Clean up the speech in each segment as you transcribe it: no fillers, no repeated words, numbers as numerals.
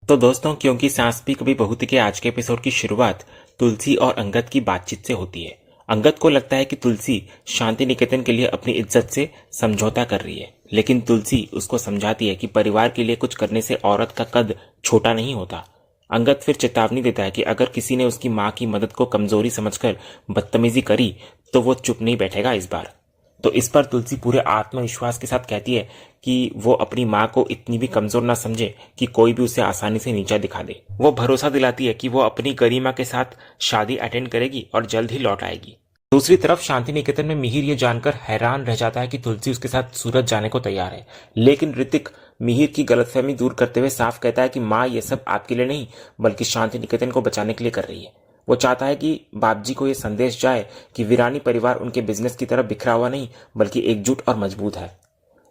तो दोस्तों, क्योंकि सांस भी कभी बहू थी के आज के एपिसोड की शुरुआत तुलसी और अंगद की बातचीत से होती है। अंगद को लगता है कि तुलसी शांति निकेतन के लिए अपनी इज्जत से समझौता कर रही है, लेकिन तुलसी उसको समझाती है कि परिवार के लिए कुछ करने से औरत का कद छोटा नहीं होता। अंगद फिर चेतावनी देता है कि अगर किसी ने उसकी माँ की मदद को कमजोरी समझकर बदतमीजी करी तो वो चुप नहीं बैठेगा इस बार। तो इस पर तुलसी पूरे आत्मविश्वास के साथ कहती है कि वो अपनी माँ को इतनी भी कमजोर ना समझे कि कोई भी उसे आसानी से नीचा दिखा दे। वो भरोसा दिलाती है कि वो अपनी गरिमा के साथ शादी अटेंड करेगी और जल्द ही लौट आएगी। दूसरी तरफ शांति निकेतन में मिहिर ये जानकर हैरान रह जाता है कि तुलसी उसके साथ सूरत जाने को तैयार है, लेकिन ऋतिक मिहिर की गलतफहमी दूर करते हुए साफ कहता है कि माँ ये सब आपके लिए नहीं बल्कि शांति निकेतन को बचाने के लिए कर रही है। वो चाहता है कि बापजी को यह संदेश जाए कि वीरानी परिवार उनके बिजनेस की तरफ बिखरा हुआ नहीं बल्कि एकजुट और मजबूत है।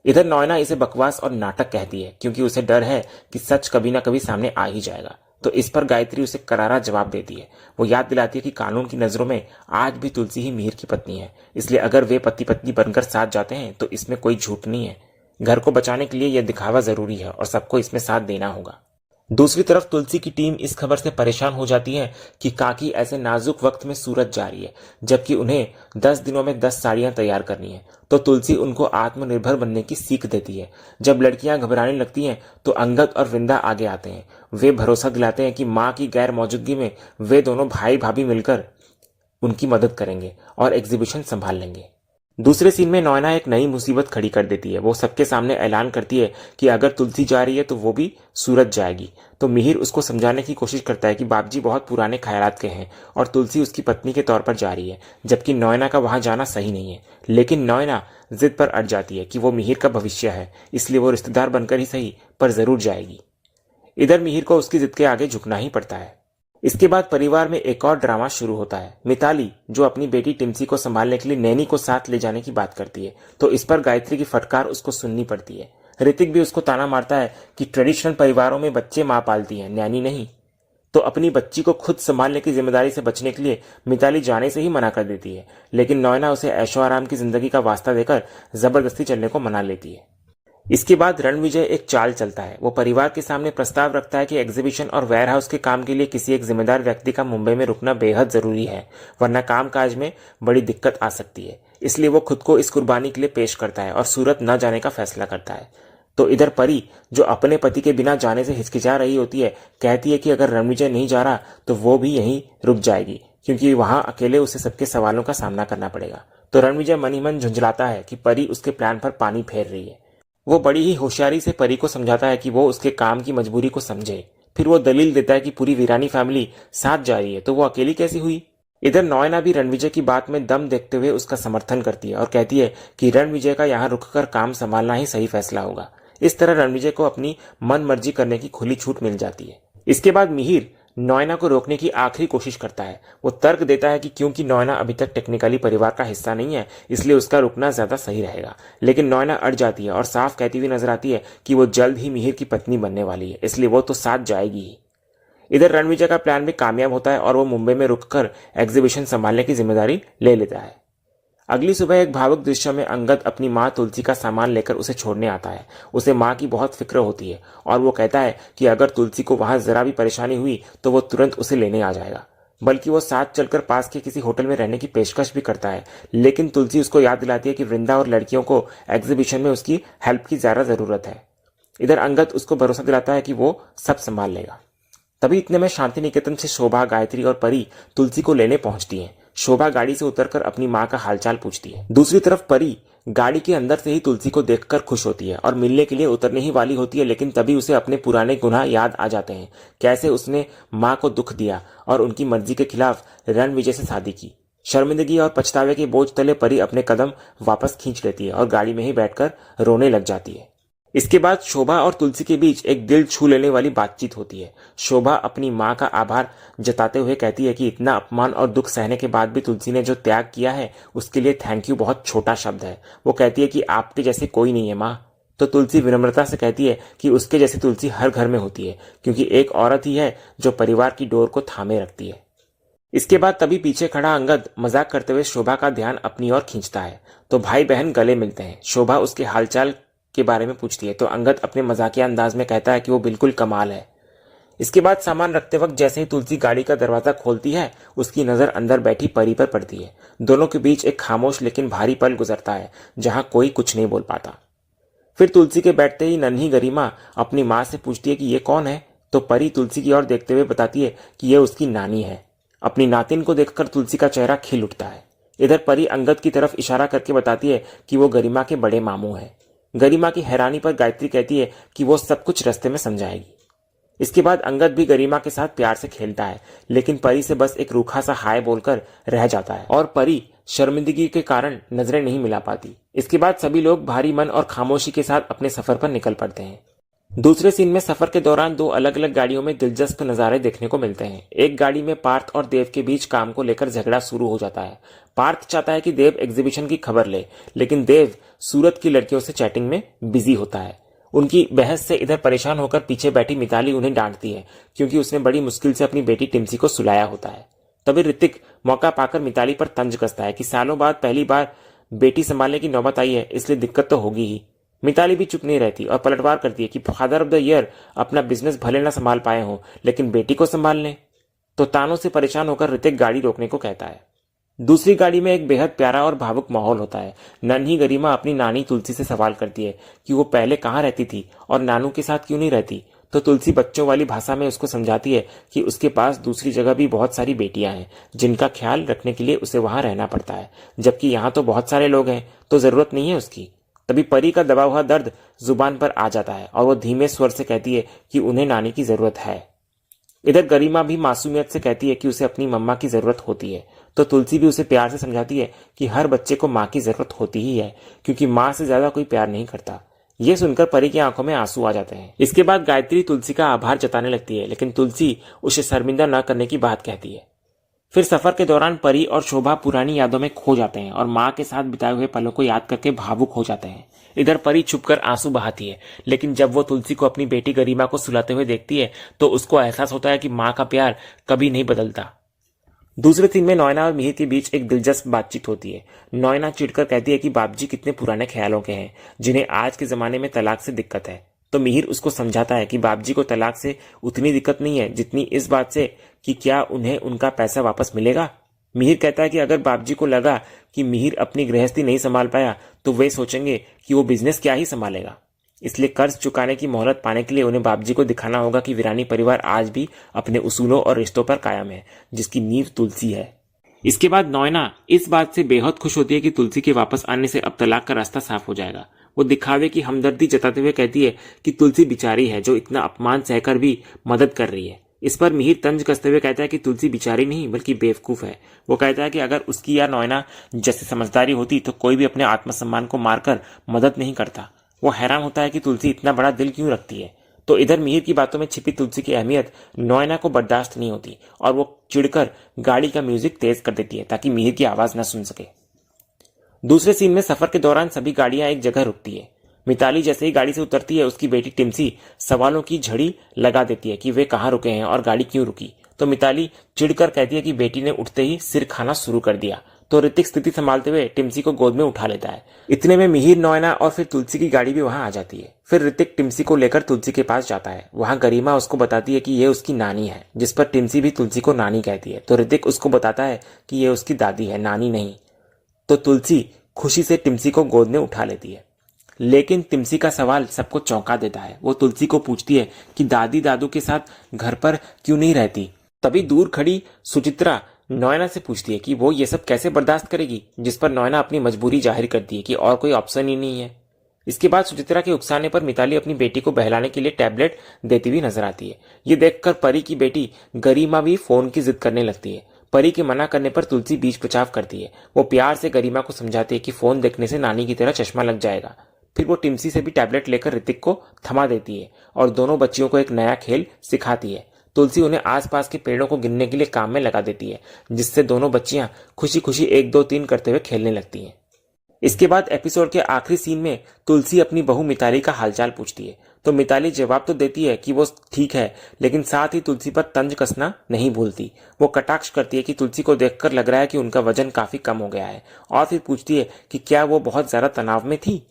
इधर नॉयना इसे बकवास और नाटक कहती है क्योंकि उसे डर है कि सच कभी ना कभी सामने आ ही जाएगा। तो इस पर गायत्री उसे करारा जवाब देती है। वो याद दिलाती है कि कानून की नजरों में आज भी तुलसी ही मिहिर की पत्नी है, इसलिए अगर वे पति पत्नी बनकर साथ जाते हैं तो इसमें कोई झूठ नहीं है। घर को बचाने के लिए यह दिखावा जरूरी है और सबको इसमें साथ देना होगा। दूसरी तरफ तुलसी की टीम इस खबर से परेशान हो जाती है कि काकी ऐसे नाजुक वक्त में सूरत जा रही है, जबकि उन्हें 10 दिनों में 10 साड़ियां तैयार करनी है। तो तुलसी उनको आत्मनिर्भर बनने की सीख देती है। जब लड़कियां घबराने लगती हैं तो अंगद और वृंदा आगे आते हैं। वे भरोसा दिलाते हैं कि माँ की गैर मौजूदगी में वे दोनों भाई भाभी मिलकर उनकी मदद करेंगे और एग्जीबिशन संभाल लेंगे। दूसरे सीन में नॉयना एक नई मुसीबत खड़ी कर देती है। वो सबके सामने ऐलान करती है कि अगर तुलसी जा रही है तो वो भी सूरत जाएगी। तो मिहिर उसको समझाने की कोशिश करता है कि बापजी बहुत पुराने ख्यालात के हैं और तुलसी उसकी पत्नी के तौर पर जा रही है, जबकि नॉयना का वहां जाना सही नहीं है। लेकिन नॉयना जिद पर अड़ जाती है कि वो मिहिर का भविष्य है, इसलिए वो रिश्तेदार बनकर ही सही पर जरूर जाएगी। इधर मिहिर को उसकी जिद के आगे झुकना ही पड़ता है। इसके बाद परिवार में एक और ड्रामा शुरू होता है। मिताली जो अपनी बेटी टिम्सी को संभालने के लिए नैनी को साथ ले जाने की बात करती है, तो इस पर गायत्री की फटकार उसको सुननी पड़ती है। ऋतिक भी उसको ताना मारता है कि ट्रेडिशनल परिवारों में बच्चे मां पालती हैं, नैनी नहीं। तो अपनी बच्ची को खुद संभालने की जिम्मेदारी से बचने के लिए मिताली जाने से ही मना कर देती है, लेकिन नॉयना उसे ऐशो आराम की जिंदगी का वास्ता देकर जबरदस्ती चलने को मना लेती है। इसके बाद रणविजय एक चाल चलता है। वो परिवार के सामने प्रस्ताव रखता है कि एग्जीबिशन और वेयरहाउस के काम के लिए किसी एक जिम्मेदार व्यक्ति का मुंबई में रुकना बेहद जरूरी है, वरना कामकाज में बड़ी दिक्कत आ सकती है। इसलिए वो खुद को इस कुर्बानी के लिए पेश करता है और सूरत न जाने का फैसला करता है। तो इधर परी जो अपने पति के बिना जाने से हिचकिचा रही होती है, कहती है कि अगर रणविजय नहीं जा रहा तो वो भी यहीं रुक जाएगी, क्योंकि वहां अकेले उसे सबके सवालों का सामना करना पड़ेगा। तो रणविजय मन ही मन झुंझलाता है कि परी उसके प्लान पर पानी फेर रही है। वो बड़ी ही होशियारी से परी को समझाता है कि वो उसके काम की मजबूरी को समझे। फिर वो दलील देता है कि पूरी वीरानी फैमिली साथ जा रही है तो वो अकेली कैसी हुई। इधर नॉयना भी रणविजय की बात में दम देखते हुए उसका समर्थन करती है और कहती है कि रणविजय का यहाँ रुककर काम संभालना ही सही फैसला होगा। इस तरह रणविजय को अपनी मन मर्जी करने की खुली छूट मिल जाती है। इसके बाद मिहिर नॉयना को रोकने की आखिरी कोशिश करता है। वो तर्क देता है कि क्योंकि नॉयना अभी तक टेक्निकली परिवार का हिस्सा नहीं है, इसलिए उसका रुकना ज्यादा सही रहेगा। लेकिन नॉयना अड़ जाती है और साफ कहती हुई नजर आती है कि वो जल्द ही मिहिर की पत्नी बनने वाली है, इसलिए वो तो साथ जाएगी ही। इधर रणविजय का प्लान भी कामयाब होता है और वो मुंबई में रुककर एग्जीबिशन संभालने की जिम्मेदारी ले लेता है। अगली सुबह एक भावुक दृश्य में अंगद अपनी माँ तुलसी का सामान लेकर उसे छोड़ने आता है। उसे माँ की बहुत फिक्र होती है और वो कहता है कि अगर तुलसी को वहां जरा भी परेशानी हुई तो वो तुरंत उसे लेने आ जाएगा। बल्कि वो साथ चलकर पास के किसी होटल में रहने की पेशकश भी करता है। लेकिन तुलसी उसको याद दिलाती है कि वृंदा और लड़कियों को एग्जीबिशन में उसकी हेल्प की ज्यादा जरूरत है। इधर अंगद उसको भरोसा दिलाता है कि वो सब संभाल लेगा। तभी इतने में शांति निकेतन से शोभा, गायत्री और परी तुलसी को लेने पहुंचती हैं। शोभा गाड़ी से उतरकर अपनी माँ का हालचाल पूछती है। दूसरी तरफ परी गाड़ी के अंदर से ही तुलसी को देखकर खुश होती है और मिलने के लिए उतरने ही वाली होती है, लेकिन तभी उसे अपने पुराने गुनाह याद आ जाते हैं। कैसे उसने माँ को दुख दिया और उनकी मर्जी के खिलाफ रणविजय से शादी की। शर्मिंदगी और पछतावे के बोझ तले परी अपने कदम वापस खींच लेती है और गाड़ी में ही बैठकर रोने लग जाती है। इसके बाद शोभा और तुलसी के बीच एक दिल छू लेने वाली बातचीत होती है। शोभा अपनी माँ का आभार जताते हुए कहती है कि इतना अपमान और दुख सहने के बाद भी तुलसी ने जो त्याग किया है उसके लिए थैंक यू बहुत छोटा शब्द है। वो कहती है कि आपके जैसे कोई नहीं है माँ। तो तुलसी विनम्रता से कहती है कि उसके जैसी तुलसी हर घर में होती है, क्योंकि एक औरत ही है जो परिवार की डोर को थामे रखती है। इसके बाद तभी पीछे खड़ा अंगद मजाक करते हुए शोभा का ध्यान अपनी ओर खींचता है। तो भाई बहन गले मिलते हैं। शोभा उसके हालचाल के बारे में पूछती है तो अंगद अपने मजाकिया अंदाज में कहता है कि वो बिल्कुल कमाल है। इसके बाद सामान रखते वक्त जैसे ही तुलसी गाड़ी का दरवाजा खोलती है, उसकी नजर अंदर बैठी परी पर पड़ती है। दोनों के बीच एक खामोश लेकिन भारी पल गुजरता है, जहां कोई कुछ नहीं बोल पाता। फिर तुलसी के बैठते ही नन्ही गरिमा अपनी माँ से पूछती है कि ये कौन है, तो परी तुलसी की ओर देखते हुए बताती है कि यह उसकी नानी है। अपनी नातिन को देखकर तुलसी का चेहरा खिल उठता है। इधर परी अंगद की तरफ इशारा करके बताती है कि वो गरिमा के बड़े मामू हैं। गरिमा की हैरानी पर गायत्री कहती है कि वो सब कुछ रास्ते में समझाएगी। इसके बाद अंगद भी गरिमा के साथ प्यार से खेलता है, लेकिन परी से बस एक रूखा सा हाय बोलकर रह जाता है और परी शर्मिंदगी के कारण नजरें नहीं मिला पाती। इसके बाद सभी लोग भारी मन और खामोशी के साथ अपने सफर पर निकल पड़ते हैं। दूसरे सीन में सफर के दौरान दो अलग अलग गाड़ियों में दिलचस्प नजारे देखने को मिलते हैं। एक गाड़ी में पार्थ और देव के बीच काम को लेकर झगड़ा शुरू हो जाता है। पार्थ चाहता है कि देव एग्जीबिशन की खबर ले, लेकिन देव सूरत की लड़कियों से चैटिंग में बिजी होता है। उनकी बहस से इधर परेशान होकर पीछे बैठी मिताली उन्हें डांटती है, क्योंकि उसने बड़ी मुश्किल से अपनी बेटी टिम्सी को सुलाया होता है। तभी ऋतिक मौका पाकर मिताली पर तंज कसता है कि सालों बाद पहली बार बेटी संभालने की नौबत आई है, इसलिए दिक्कत तो होगी ही। मिताली भी चुप नहीं रहती और पलटवार करती है कि फादर ऑफ द ईयर अपना बिजनेस भले ना संभाल पाए हो, लेकिन बेटी को संभाल लें। तो तानों से परेशान होकर ऋतिक गाड़ी रोकने को कहता है। दूसरी गाड़ी में एक बेहद प्यारा और भावुक माहौल होता है। नन्ही गरिमा अपनी नानी तुलसी से सवाल करती है कि वो पहले कहाँ रहती थी और नानू के साथ क्यों नहीं रहती, तो तुलसी बच्चों वाली भाषा में उसको समझाती है कि उसके पास दूसरी जगह भी बहुत सारी बेटियां हैं, जिनका ख्याल रखने के लिए उसे वहां रहना पड़ता है, जबकि यहाँ तो बहुत सारे लोग हैं, तो जरूरत नहीं है उसकी। तभी परी का दबा हुआ दर्द जुबान पर आ जाता है और वो धीमे स्वर से कहती है कि उन्हें नानी की जरूरत है। इधर गरिमा भी मासूमियत से कहती है कि उसे अपनी मम्मा की जरूरत होती है, तो तुलसी भी उसे प्यार से समझाती है कि हर बच्चे को माँ की जरूरत होती ही है, क्योंकि माँ से ज्यादा कोई प्यार नहीं करता। ये सुनकर परी की आंखों में आंसू आ जाते हैं। इसके बाद गायत्री तुलसी का आभार जताने लगती है, लेकिन तुलसी उसे शर्मिंदा न करने की बात कहती है। फिर सफर के दौरान परी और शोभा पुरानी यादों में खो जाते हैं और माँ के साथ बिताए हुए पलों को याद करके भावुक हो जाते हैं। इधर परी छुपकर आंसू बहाती है, लेकिन जब वो तुलसी को अपनी बेटी गरिमा को सुलाते हुए देखती है, तो उसको एहसास होता है कि माँ का प्यार कभी नहीं बदलता। दूसरे सीन में नॉयना और मिहिर के बीच एक दिलचस्प बातचीत होती है। नॉयना चिढ़कर कहती है कि बापजी कितने पुराने ख्यालों के हैं, जिन्हें आज के जमाने में तलाक से दिक्कत है। तो मिहिर उसको समझाता है कि बापजी को तलाक से उतनी दिक्कत नहीं है जितनी इस बात से कि क्या उन्हें उनका पैसा वापस मिलेगा। मिहिर कहता है कि अगर बापजी को लगा कि मिहिर अपनी गृहस्थी नहीं संभाल पाया, तो वे सोचेंगे कि वो बिजनेस क्या ही संभालेगा। इसलिए कर्ज चुकाने की मोहलत पाने के लिए उन्हें बापजी को दिखाना होगा कि वीरानी परिवार आज भी अपने उसूलों और रिश्तों पर कायम है, जिसकी नींव तुलसी है। इसके बाद नॉयना इस बात से बेहद खुश होती है कि तुलसी के वापस आने से अब तलाक का रास्ता साफ हो जाएगा। वो दिखावे की हमदर्दी जताते हुए कहती है कि तुलसी बिचारी है जो इतना अपमान सहकर भी मदद कर रही है। इस पर मिहिर तंज कसते हुए कहता है कि तुलसी बिचारी नहीं बल्कि बेवकूफ है। वो कहता है कि अगर उसकी या नॉयना जैसी समझदारी होती तो कोई भी अपने आत्मसम्मान को मारकर मदद नहीं करता। वो हैरान होता है कि तुलसी इतना बड़ा दिल क्यों रखती है। तो इधर मिहिर की बातों में छिपी तुलसी की अहमियत नॉयना को बर्दाश्त नहीं होती और वो चिढ़कर गाड़ी का म्यूजिक तेज कर देती है ताकि मिहिर की आवाज न सुन सके। दूसरे सीन में सफर के दौरान सभी गाड़ियां एक जगह रुकती है। मिताली जैसे ही गाड़ी से उतरती है, उसकी बेटी टिम्सी सवालों की झड़ी लगा देती है कि वे कहाँ रुके हैं और गाड़ी क्यों रुकी। तो मिताली चिढ़कर कहती है कि बेटी ने उठते ही सिर खाना शुरू कर दिया। तो ऋतिक स्थिति संभालते हुए टिम्सी को गोद में उठा लेता है। इतने में मिहिर, नॉयना और फिर तुलसी की गाड़ी भी वहां आ जाती है। फिर ऋतिक टिम्सी को लेकर तुलसी के पास जाता है। वहां गरिमा उसको बताती है कि ये उसकी नानी है, जिस पर टिम्सी भी तुलसी को नानी कहती है। तो ऋतिक उसको बताता है कि ये उसकी दादी है, नानी नहीं। तो तुलसी खुशी से टिम्सी को गोद में उठा लेती है, लेकिन टिम्सी का सवाल सबको चौंका देता है। वो तुलसी को पूछती है कि दादी दादू के साथ घर पर क्यों नहीं रहती। तभी दूर खड़ी सुचित्रा नॉयना से पूछती है कि वो ये सब कैसे बर्दाश्त करेगी, जिस पर नॉयना अपनी मजबूरी जाहिर करती है कि और कोई ऑप्शन ही नहीं है। इसके बाद सुचित्रा के उकसाने पर मिताली अपनी बेटी को बहलाने के लिए टैबलेट देती हुई नजर आती है। ये देखकर परी की बेटी गरिमा भी फोन की जिद करने लगती है। परी के मना करने पर तुलसी बीच बचाव करती है। वो प्यार से गरिमा को समझाती है कि फोन देखने से नानी की तरह चश्मा लग जाएगा। फिर वो टिम्सी से भी टैबलेट लेकर ऋतिक को थमा देती है और दोनों बच्चियों को एक नया खेल सिखाती है। तुलसी उन्हें आसपास के पेड़ों को गिनने के लिए काम में लगा देती है, जिससे दोनों बच्चियां खुशी खुशी 1 2 3 करते हुए खेलने लगती हैं। इसके बाद एपिसोड के आखिरी सीन में तुलसी अपनी बहू मिताली का हालचाल पूछती है। तो मिताली जवाब तो देती है कि वो ठीक है, लेकिन साथ ही तुलसी पर तंज कसना नहीं भूलती। वो कटाक्ष करती है कि तुलसी को देखकर लग रहा है कि उनका वजन काफी कम हो गया है, और फिर पूछती है कि क्या वो बहुत ज्यादा तनाव में थी।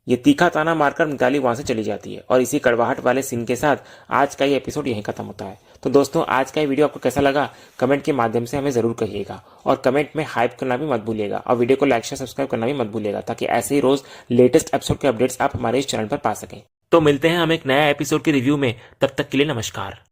ये तीखा ताना मारकर मिताली वहां से चली जाती है और इसी कड़वाहट वाले सीन के साथ आज का ये एपिसोड यहीं खत्म होता है। तो दोस्तों, आज का ये वीडियो आपको कैसा लगा कमेंट के माध्यम से हमें जरूर कहिएगा और कमेंट में हाइप करना भी मत भूलिएगा और वीडियो को लाइक शेयर सब्सक्राइब करना भी मत भूलिएगा ताकि ऐसे ही रोज लेटेस्ट एपिसोड के अपडेट्स आप हमारे इस चैनल पर पा सकें। तो मिलते हैं हम एक नया एपिसोड के रिव्यू में, तब तक के लिए नमस्कार।